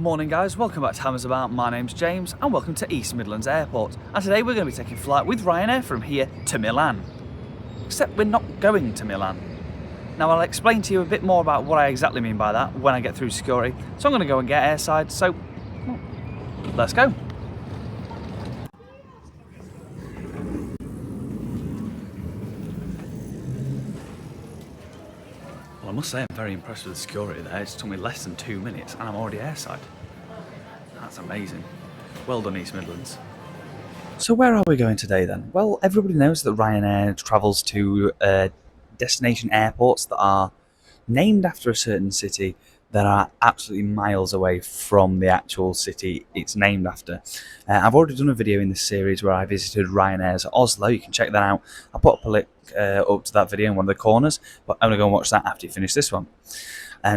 Morning guys, welcome back to Hammers About. My name's James and welcome to East Midlands Airport. And today we're going to be taking flight with Ryanair from here to Milan. Except we're not going to Milan. Now I'll explain to you a bit more about what I exactly mean by that when I get through security. So I'm going to go and get airside, so let's go. Well, I must say I'm very impressed with the security there. It took me less than 2 minutes and I'm already airside. That's amazing. Well done, East Midlands. So where are we going today then? Well, everybody knows that Ryanair travels to destination airports that are named after a certain city that are absolutely miles away from the actual city it's named after. I've already done a video in this series where I visited Ryanair's Oslo. You can check that out. I'll put up a link up to that video in one of the corners, but I'm going to go and watch that after you finish this one.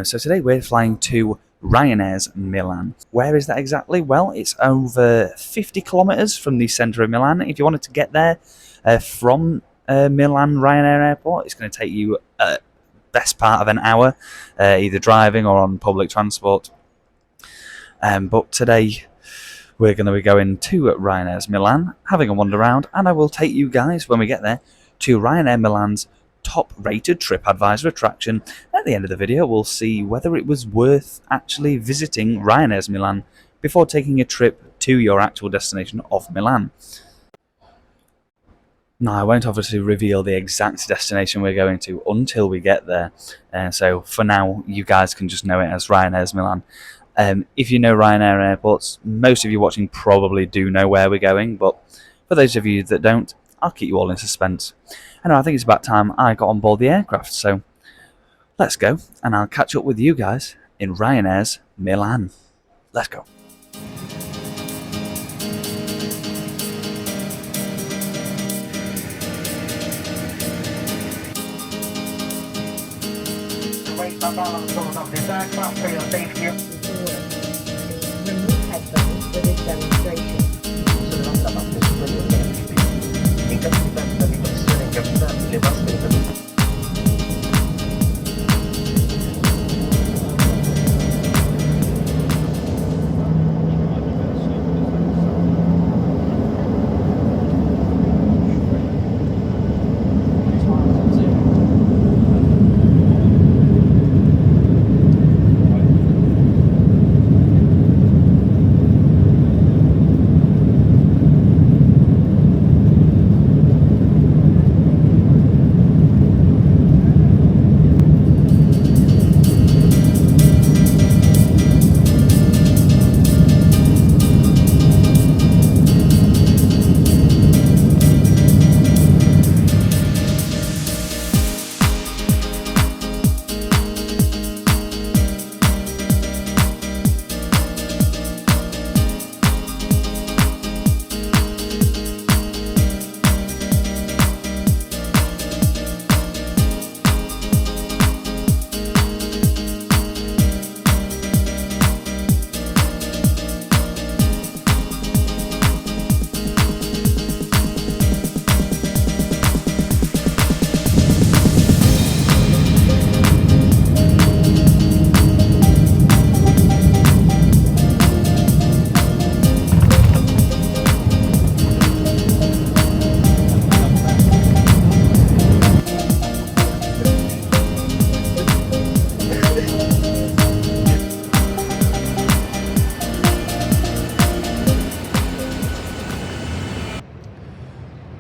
So today we're flying to Ryanair's Milan. Where is that exactly? Well, it's over 50 kilometres from the centre of Milan. If you wanted to get there from Milan Ryanair Airport, it's going to take you best part of an hour, either driving or on public transport. But today we're going to be going to Ryanair's Milan, having a wander around, and I will take you guys, when we get there, to Ryanair Milan's top-rated TripAdvisor attraction. At the end of the video, we'll see whether it was worth actually visiting Ryanair's Milan before taking a trip to your actual destination of Milan. Now, I won't obviously reveal the exact destination we're going to until we get there. So for now, you guys can just know it as Ryanair's Milan. If you know Ryanair airports, most of you watching probably do know where we're going, but for those of you that don't, I'll keep you all in suspense. Anyway, I think it's about time I got on board the aircraft, so let's go, and I'll catch up with you guys in Ryanair's Milan. Let's go. Remove headphones for this demonstration.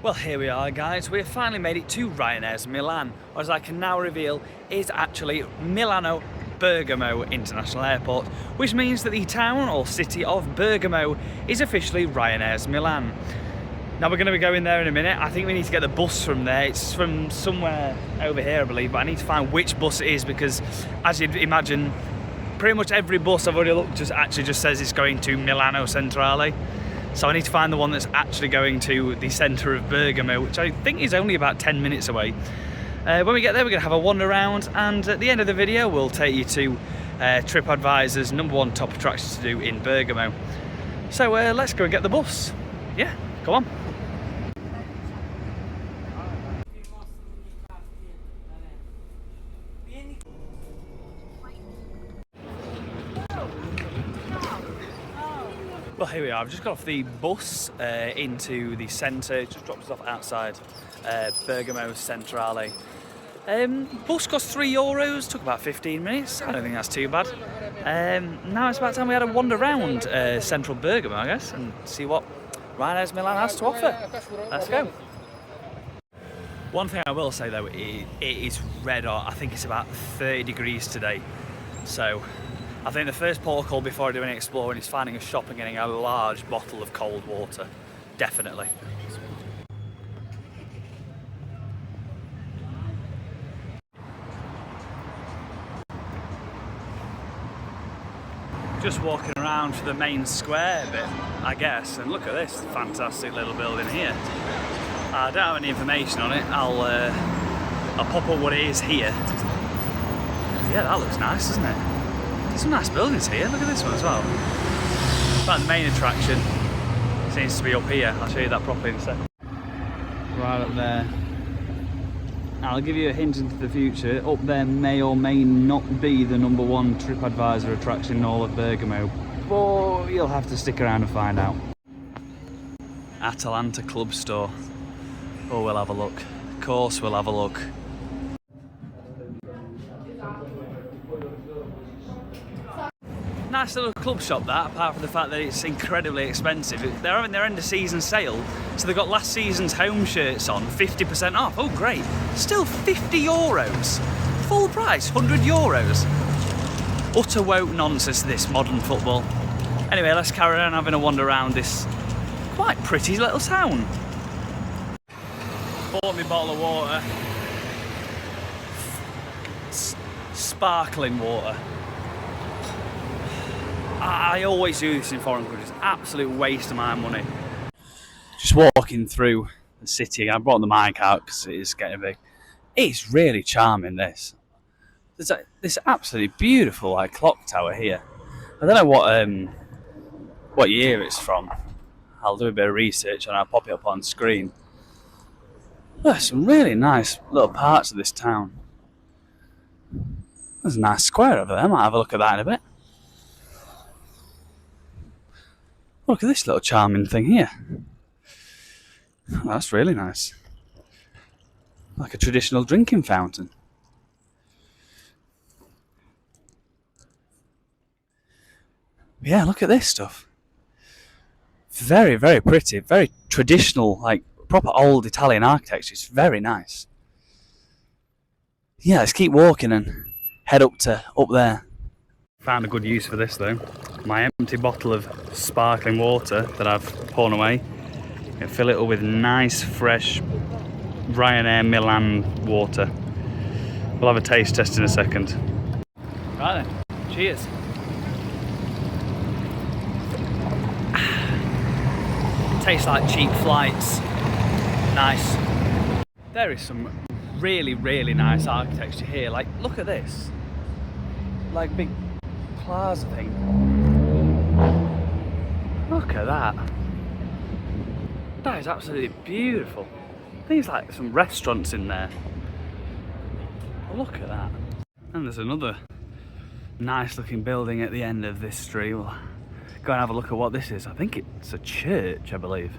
Well, here we are guys, we have finally made it to Ryanair's Milan, or as I can now reveal, is actually Milano Bergamo International Airport, which means that the town or city of Bergamo is officially Ryanair's Milan. Now we're going to be going there in a minute. I think we need to get the bus from there. It's from somewhere over here I believe, but I need to find which bus it is because, as you'd imagine, pretty much every bus I've already looked just says it's going to Milano Centrale. So I need to find the one that's actually going to the centre of Bergamo, which I think is only about 10 minutes away. When we get there, we're going to have a wander around, and at the end of the video, we'll take you to TripAdvisor's #1 top attractions to do in Bergamo. So let's go and get the bus. Yeah, come on. Well, here we are. I've just got off the bus into the centre. It just dropped us off outside Bergamo Centrale. Bus cost €3, took about 15 minutes. I don't think that's too bad. Now it's about time we had a wander around central Bergamo, I guess, and see what Ryanair's Milan has to offer. Let's go. One thing I will say though, it is red hot. I think it's about 30 degrees today. So I think the first protocol before doing exploring is finding a shop and getting a large bottle of cold water. Definitely. Just walking around for the main square bit, I guess, and look at this fantastic little building here. I don't have any information on it. I'll pop up what it is here. Yeah, that looks nice, doesn't it? There's some nice buildings here. Look at this one as well. But the main attraction seems to be up here. I'll show you that properly in a second. Right up there. I'll give you a hint into the future. Up there may or may not be the #1 TripAdvisor attraction in all of Bergamo, but you'll have to stick around and find out. Atalanta Club Store. Oh, we'll have a look. Of course we'll have a look. Nice little club shop that, apart from the fact that it's incredibly expensive. They're having their end of season sale, so they've got last season's home shirts on, 50% off. Oh great, still €50. Full price, €100. Utter woke nonsense, this modern football. Anyway, let's carry on having a wander around this quite pretty little town. Bought me a bottle of water. Sparkling water. I always do this in foreign countries. Absolute waste of my money. Just walking through the city. I brought the mic out because it is getting big. It's really charming, this. There's this absolutely beautiful like clock tower here. I don't know what year it's from. I'll do a bit of research and I'll pop it up on screen. There's some really nice little parts of this town. There's a nice square over there. I might have a look at that in a bit. Look at this little charming thing here. Oh, that's really nice. Like a traditional drinking fountain. Yeah, look at this stuff. Very, very pretty. Very traditional, like proper old Italian architecture. It's very nice. Yeah, let's keep walking and head up there. Found a good use for this though. My empty bottle of sparkling water that I've poured away. And fill it up with nice fresh Ryanair Milan water. We'll have a taste test in a second. Right then, cheers. Tastes like cheap flights. Nice. There is some really, really nice architecture here. Like, look at this. Like big plaza thing. Look at that. That is absolutely beautiful. I think it's like some restaurants in there. Look at that. And there's another nice looking building at the end of this street. We'll go and have a look at what this is. I think it's a church, I believe.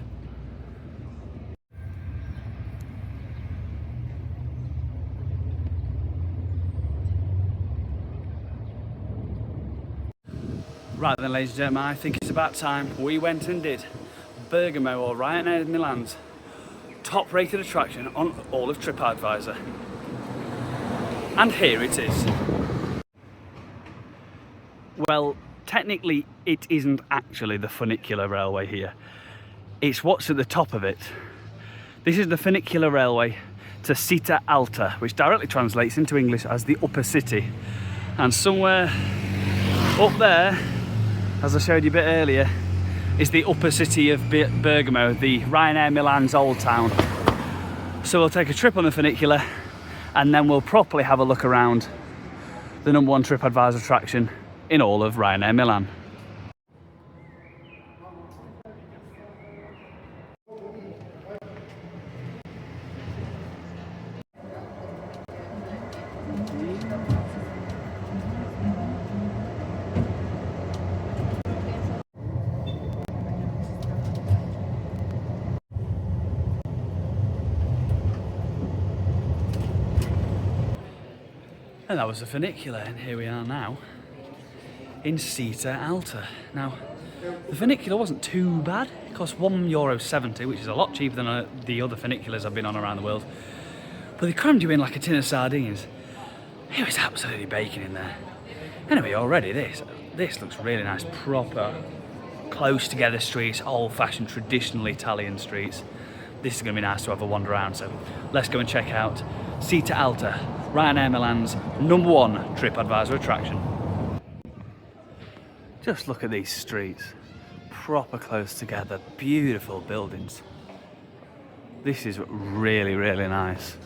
Right then, ladies and gentlemen, I think it's about time we went and did Bergamo or Ryanair Milan's top rated attraction on all of TripAdvisor. And here it is. Well, technically it isn't actually the Funicular railway here. It's what's at the top of it. This is the Funicular railway to Citta Alta, which directly translates into English as the upper city. And somewhere up there, as I showed you a bit earlier, is the upper city of Bergamo, the Ryanair Milan's old town. So we'll take a trip on the Funicular and then we'll properly have a look around the #1 TripAdvisor attraction in all of Ryanair Milan. And that was the Funicular, and here we are now in Citta, Alta. Now, the Funicular wasn't too bad. It cost €1.70, which is a lot cheaper than the other Funiculars I've been on around the world. But they crammed you in like a tin of sardines. It was absolutely baking in there. Anyway, already this looks really nice, proper, close together streets, old-fashioned, traditional Italian streets. This is going to be nice to have a wander around, so let's go and check out Citta Alta, Ryanair Milan's #1 TripAdvisor attraction. Just look at these streets, proper close together, beautiful buildings. This is really, really nice.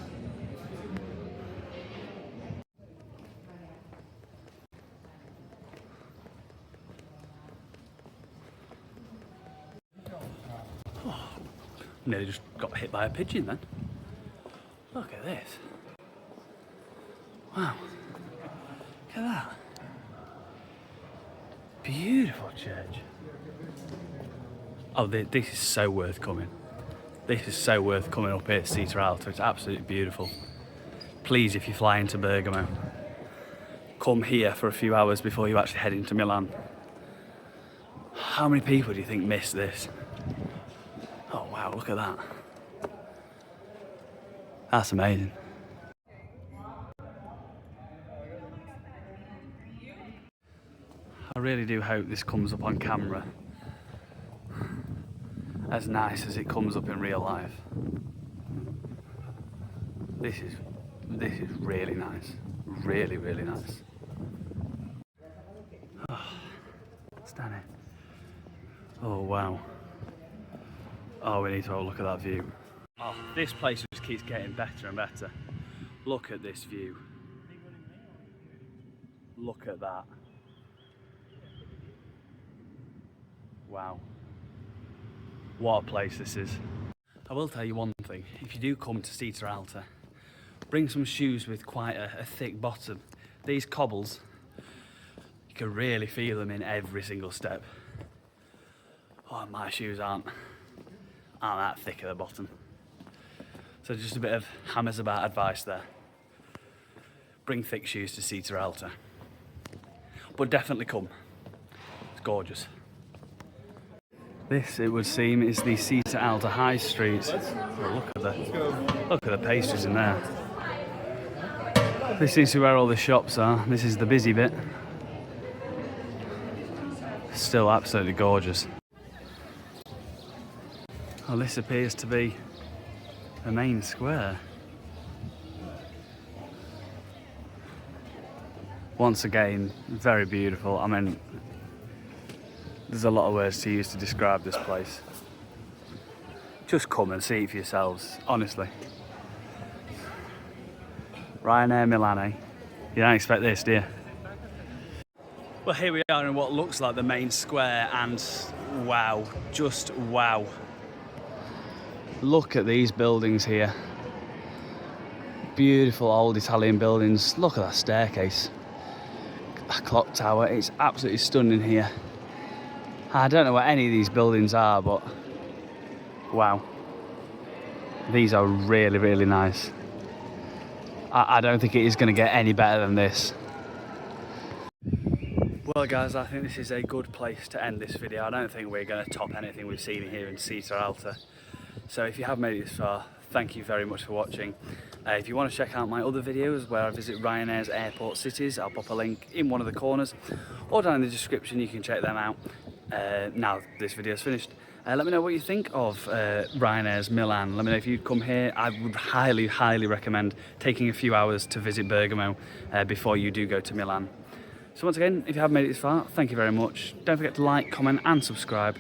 Nearly just got hit by a pigeon then. Look at this. Wow. Look at that. Beautiful church. Oh, this is so worth coming. This is so worth coming up here to Citta Alta. It's absolutely beautiful. Please, if you fly into Bergamo, come here for a few hours before you actually head into Milan. How many people do you think miss this? Oh wow, look at that. That's amazing. I really do hope this comes up on camera as nice as it comes up in real life. This is really nice. Really, really nice. Oh, stunning. Oh wow. Oh, we need to have a look at that view. Oh, this place just keeps getting better and better. Look at this view. Look at that. Wow. What a place this is. I will tell you one thing. If you do come to Citta Alta, bring some shoes with quite a thick bottom. These cobbles, you can really feel them in every single step. Oh, my shoes aren't that thick at the bottom. So just a bit of hammers about advice there. Bring thick shoes to Citta Alta. But definitely come. It's gorgeous. This, it would seem, is the Citta Alta High Street. Oh, look at the pastries in there. This seems to be where all the shops are. This is the busy bit. Still absolutely gorgeous. Well, this appears to be the main square. Once again, very beautiful. I mean, there's a lot of words to use to describe this place. Just come and see it for yourselves, honestly. Ryanair Milan, eh? You don't expect this, do you? Well, here we are in what looks like the main square, and wow, just wow. Look at these buildings here. Beautiful old Italian buildings. Look at that staircase. That clock tower, it's absolutely stunning here. I don't know what any of these buildings are, but wow. These are really, really nice. I don't think it is going to get any better than this. Well guys, I think this is a good place to end this video. I don't think we're going to top anything we've seen here in Citta Alta. So if you have made it this far, thank you very much for watching. If you want to check out my other videos where I visit Ryanair's airport cities, I'll pop a link in one of the corners or down in the description. You can check them out now this video is finished. Let me know what you think of Ryanair's Milan. Let me know if you'd come here. I would highly, highly recommend taking a few hours to visit Bergamo before you do go to Milan. So once again, if you have made it this far, thank you very much. Don't forget to like, comment and subscribe.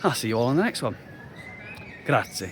I'll see you all on the next one. Grazie.